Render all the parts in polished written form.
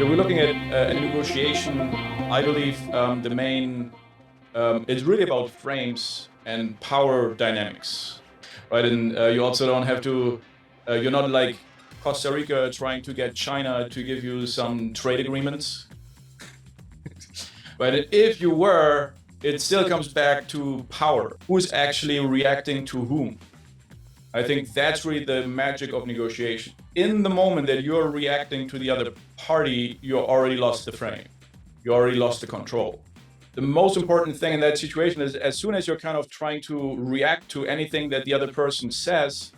So we're looking at a negotiation. I believe the main it's really about frames and power dynamics, right? And you also don't have to. You're not like Costa Rica trying to get China to give you some trade agreements, right? And if you were, it still comes back to power. Who's actually reacting to whom? I think that's really the magic of negotiation. In the moment that you're reacting to the other party, you already lost the frame. You already lost the control. The most important thing in that situation is as soon as you're kind of trying to react to anything that the other person says,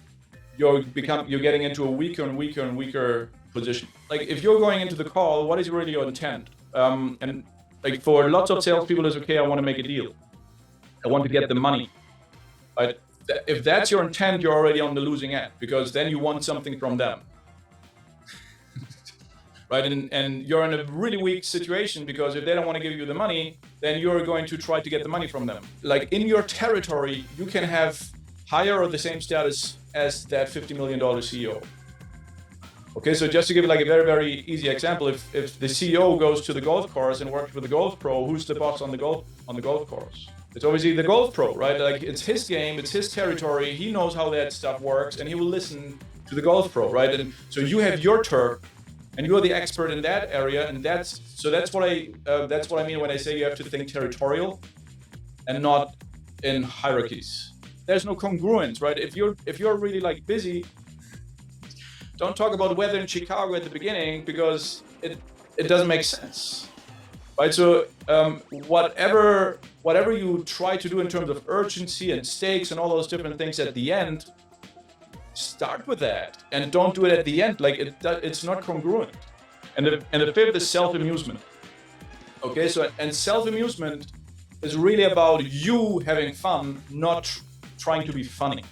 you're getting into a weaker and weaker and weaker position. Like if you're going into the call, what is really your intent? And like for lots of salespeople, it's okay. I want to make a deal. I want to get the money. But if that's your intent, you're already on the losing end because then you want something from them. Right? And you're in a really weak situation because if they don't want to give you the money, then you're going to try to get the money from them. Like in your territory, you can have higher or the same status as that $50 million CEO. Okay, so just to give you like a very, very easy example, if the CEO goes to the golf course and works with the golf pro, who's the boss on the golf course? It's obviously the golf pro, right? Like it's his game, it's his territory. He knows how that stuff works, and he will listen to the golf pro, right? And so you have your turf, and you're the expert in that area, and that's what I mean when I say you have to think territorial, and not in hierarchies. There's no congruence, right? If you're really like busy, don't talk about weather in Chicago at the beginning because it doesn't make sense. Right, so whatever you try to do in terms of urgency and stakes and all those different things at the end, start with that and don't do it at the end. Like it's not congruent. And the fifth is self-amusement. Okay, so and self-amusement is really about you having fun, not trying to be funny.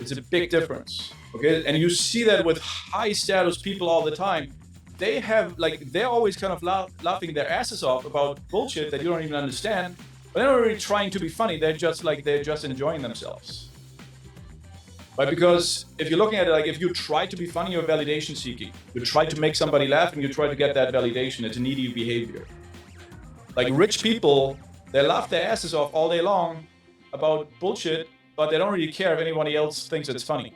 It's a big difference. Okay, and you see that with high status people all the time. They're always kind of laughing their asses off about bullshit that you don't even understand, but they're not really trying to be funny. They're just enjoying themselves. Right? Because if you're looking at it, like if you try to be funny, you're validation seeking. You try to make somebody laugh and you try to get that validation. It's a needy behavior. Like rich people, they laugh their asses off all day long about bullshit, but they don't really care if anybody else thinks it's funny.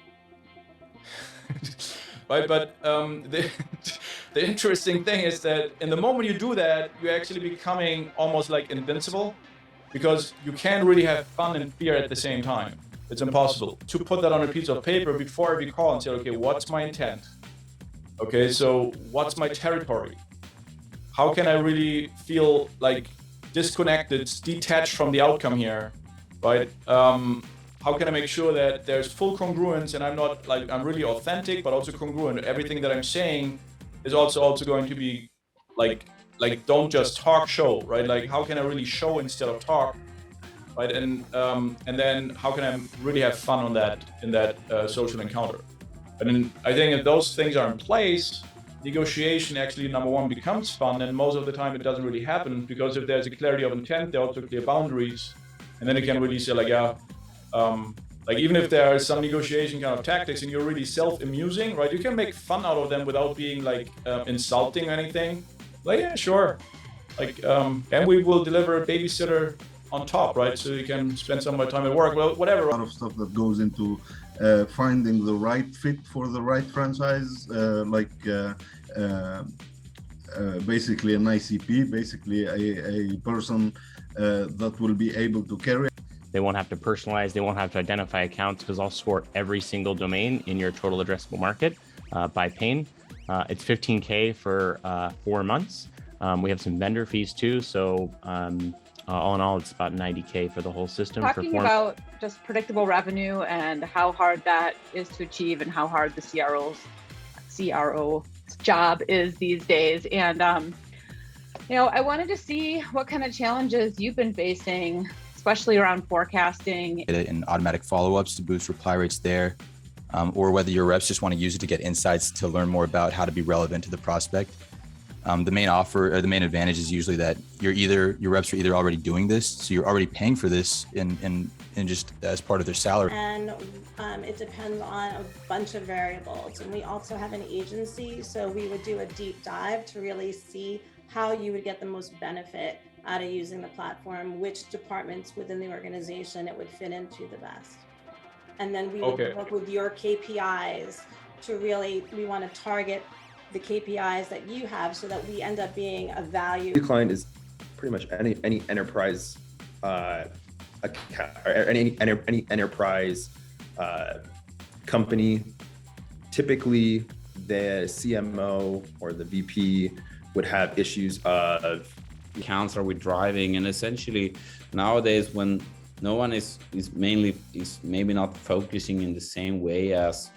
Right? But the interesting thing is that in the moment you do that, you're actually becoming almost like invincible because you can't really have fun and fear at the same time. It's impossible to put that on a piece of paper before every call and say, okay, what's my intent? Okay, so what's my territory? How can I really feel like disconnected, detached from the outcome here, right? How can I make sure that there's full congruence and I'm really authentic, but also congruent. Everything that I'm saying is also going to be like don't just talk, show, right? Like how can I really show instead of talk, right? And then how can I really have fun in that social encounter? And then I think if those things are in place, negotiation actually number one becomes fun, and most of the time it doesn't really happen because if there's a clarity of intent, there are also clear boundaries, and then you can really say like like even if there are some negotiation kind of tactics and you're really self-amusing, right? You can make fun out of them without being like insulting or anything. Like, yeah, sure. Like, and we will deliver a babysitter on top, right? So you can spend some of my time at work, well, whatever. A lot of stuff that goes into finding the right fit for the right franchise, basically an ICP, basically a person that will be able to carry. They won't have to personalize. They won't have to identify accounts because I'll sort every single domain in your total addressable market by pane. It's $15K for 4 months. We have some vendor fees too. So all in all, it's about $90K for the whole system. Talking about just predictable revenue and how hard that is to achieve and how hard the CRO's job is these days. And, I wanted to see what kind of challenges you've been facing, especially around forecasting. And automatic follow-ups to boost reply rates there, or whether your reps just want to use it to get insights to learn more about how to be relevant to the prospect. The main offer or the main advantage is usually that your reps are either already doing this, so you're already paying for this in just as part of their salary. And it depends on a bunch of variables. And we also have an agency, so we would do a deep dive to really see how you would get the most benefit out of using the platform, which departments within the organization it would fit into the best. And then we would work with your KPIs to really, we want to target the KPIs that you have so that we end up being a value. The client is pretty much any enterprise account, or any enterprise company. Typically, the CMO or the VP would have issues of accounts are we driving, and essentially nowadays when no one is maybe not focusing in the same way as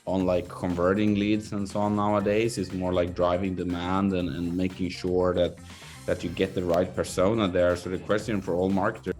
on like converting leads and so on nowadays, is more like driving demand and making sure that you get the right persona there. So the question for all marketers